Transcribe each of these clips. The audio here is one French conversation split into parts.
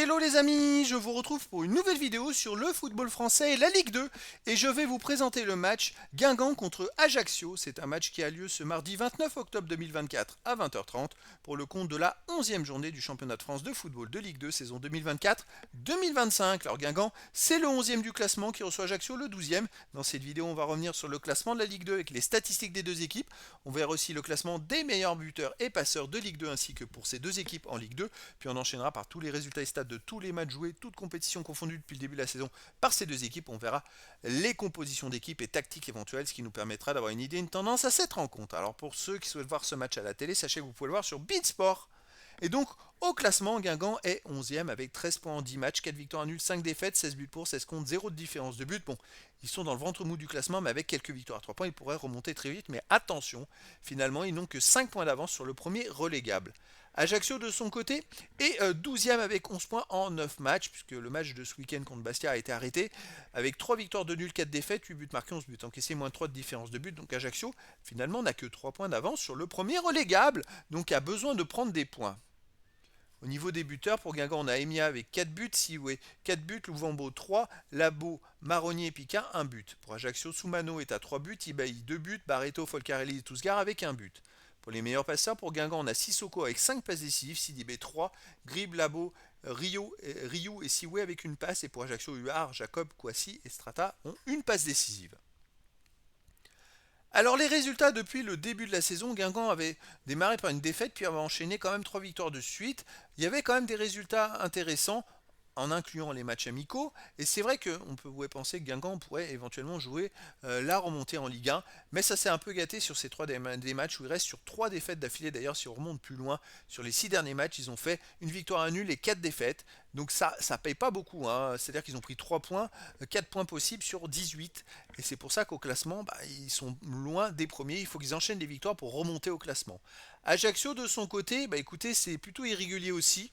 Hello les amis, je vous retrouve pour une nouvelle vidéo sur le football français et la Ligue 2 et je vais vous présenter le match Guingamp contre Ajaccio. C'est un match qui a lieu ce mardi 29 octobre 2024 à 20h30 pour le compte de la 11e journée du championnat de France de football de Ligue 2 saison 2024-2025. Alors Guingamp, c'est le 11e du classement qui reçoit Ajaccio le 12e. Dans cette vidéo, on va revenir sur le classement de la Ligue 2 avec les statistiques des deux équipes. On verra aussi le classement des meilleurs buteurs et passeurs de Ligue 2 ainsi que pour ces deux équipes en Ligue 2. Puis on enchaînera par tous les résultats et stats de tous les matchs joués, toutes compétitions confondues depuis le début de la saison par ces deux équipes. On verra les compositions d'équipes et tactiques éventuelles, ce qui nous permettra d'avoir une idée, une tendance à cette rencontre. Alors pour ceux qui souhaitent voir ce match à la télé, sachez que vous pouvez le voir sur Beansport. Et donc, au classement, Guingamp est 11e avec 13 points en 10 matchs, 4 victoires, 1 nul, 5 défaites, 16 buts pour, 16 contre, 0 de différence de but. Bon, ils sont dans le ventre mou du classement, mais avec quelques victoires à 3 points, ils pourraient remonter très vite. Mais attention, finalement, ils n'ont que 5 points d'avance sur le premier relégable. Ajaccio de son côté est 12e avec 11 points en 9 matchs, puisque le match de ce week-end contre Bastia a été arrêté, avec 3 victoires de nul, 4 défaites, 8 buts marqués, 11 buts encaissés, moins 3 de différence de but. Donc Ajaccio, finalement, n'a que 3 points d'avance sur le premier relégable, donc a besoin de prendre des points. Au niveau des buteurs, pour Guingamp, on a Emia avec 4 buts, Sioué 4 buts, Louvambo 3, Labo, Marronnier et Picard 1 but. Pour Ajaccio, Soumano est à 3 buts, Ibaï 2 buts, Barreto, Folcarelli et Tousgar avec 1 but. Pour les meilleurs passeurs, pour Guingamp, on a Sissoko avec 5 passes décisives, Sidibé 3, Grib, Labo, Ryu et Sioué avec une passe. Et pour Ajaccio, Huard, Jacob, Kouassi et Strata ont une passe décisive. Alors les résultats depuis le début de la saison, Guingamp avait démarré par une défaite puis avait enchaîné quand même 3 victoires de suite. Il y avait quand même des résultats intéressants en incluant les matchs amicaux. Et c'est vrai qu'on pouvait penser que Guingamp pourrait éventuellement jouer la remontée en Ligue 1. Mais ça s'est un peu gâté sur ces des matchs où il reste sur 3 défaites d'affilée. D'ailleurs, si on remonte plus loin, sur les 6 derniers matchs, ils ont fait une victoire, un nul et 4 défaites. Donc ça paye pas beaucoup, hein. C'est-à-dire qu'ils ont pris 3 points, 4 points possibles sur 18. Et c'est pour ça qu'au classement, ils sont loin des premiers. Il faut qu'ils enchaînent les victoires pour remonter au classement. Ajaccio, de son côté, écoutez, c'est plutôt irrégulier aussi.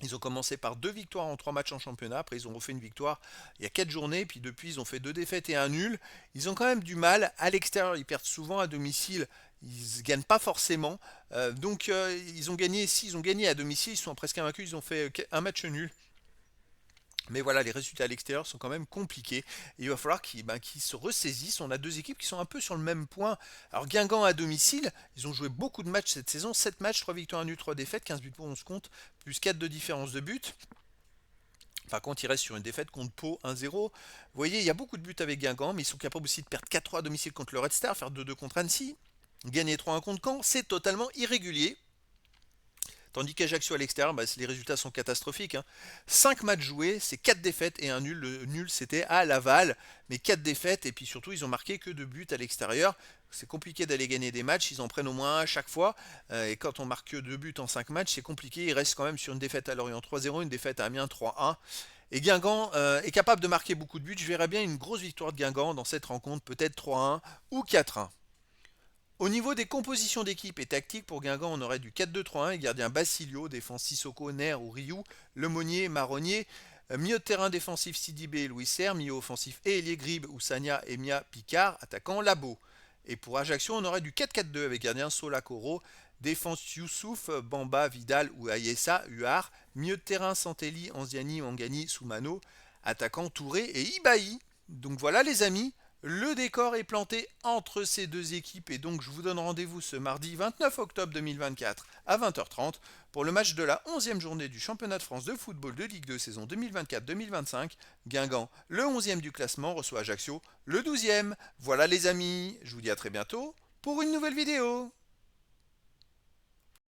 Ils ont commencé par 2 victoires en 3 matchs en championnat. Après, ils ont refait une victoire il y a 4 journées. Puis depuis, ils ont fait 2 défaites et un nul. Ils ont quand même du mal. À l'extérieur, ils perdent souvent. À domicile, ils ne gagnent pas forcément. Ils ont gagné. Si ils ont gagné à domicile, ils sont presque invaincus. Ils ont fait un match nul. Mais voilà, les résultats à l'extérieur sont quand même compliqués. Et il va falloir qu'ils se ressaisissent. On a deux équipes qui sont un peu sur le même point. Alors Guingamp à domicile, ils ont joué beaucoup de matchs cette saison. 7 matchs, 3 victoires, 1 nul, 3 défaites, 15 buts pour 11 comptes, plus 4 de différence de but. Par contre, ils restent sur une défaite contre Pau 1-0. Vous voyez, il y a beaucoup de buts avec Guingamp, mais ils sont capables aussi de perdre 4-3 à domicile contre le Red Star, faire 2-2 contre Annecy, gagner 3-1 contre Caen. C'est totalement irrégulier. Tandis qu'Ajaccio à l'extérieur, les résultats sont catastrophiques, hein. 5 matchs joués, c'est 4 défaites et un nul. Le nul, c'était à Laval, mais 4 défaites. Et puis surtout, ils ont marqué que 2 buts à l'extérieur. C'est compliqué d'aller gagner des matchs, ils en prennent au moins un à chaque fois. Et quand on marque que 2 buts en 5 matchs, c'est compliqué. Ils restent quand même sur une défaite à Lorient 3-0, une défaite à Amiens 3-1. Et Guingamp est capable de marquer beaucoup de buts. Je verrais bien une grosse victoire de Guingamp dans cette rencontre, peut-être 3-1 ou 4-1. Au niveau des compositions d'équipe et tactique, pour Guingamp, on aurait du 4-2-3-1 et gardien Basilio, défense Sissoko, Ner ou Ryu, Lemonnier, Marronnier, milieu de terrain défensif Sidibé et Louis Serre, milieu offensif et ailier Grib, Oussania, Emia, Picard, attaquant Labo. Et pour Ajaccio, on aurait du 4-4-2 avec gardien Solakoro, défense Youssouf, Bamba, Vidal ou Ayessa, Huard, milieu de terrain Santelli, Anziani, Mangani, Soumano, attaquant Touré et Ibaï. Donc voilà les amis, le décor est planté entre ces deux équipes et donc je vous donne rendez-vous ce mardi 29 octobre 2024 à 20h30 pour le match de la 11e journée du championnat de France de football de Ligue 2 saison 2024-2025. Guingamp, le 11e du classement, reçoit Ajaccio, le 12e. Voilà les amis, je vous dis à très bientôt pour une nouvelle vidéo.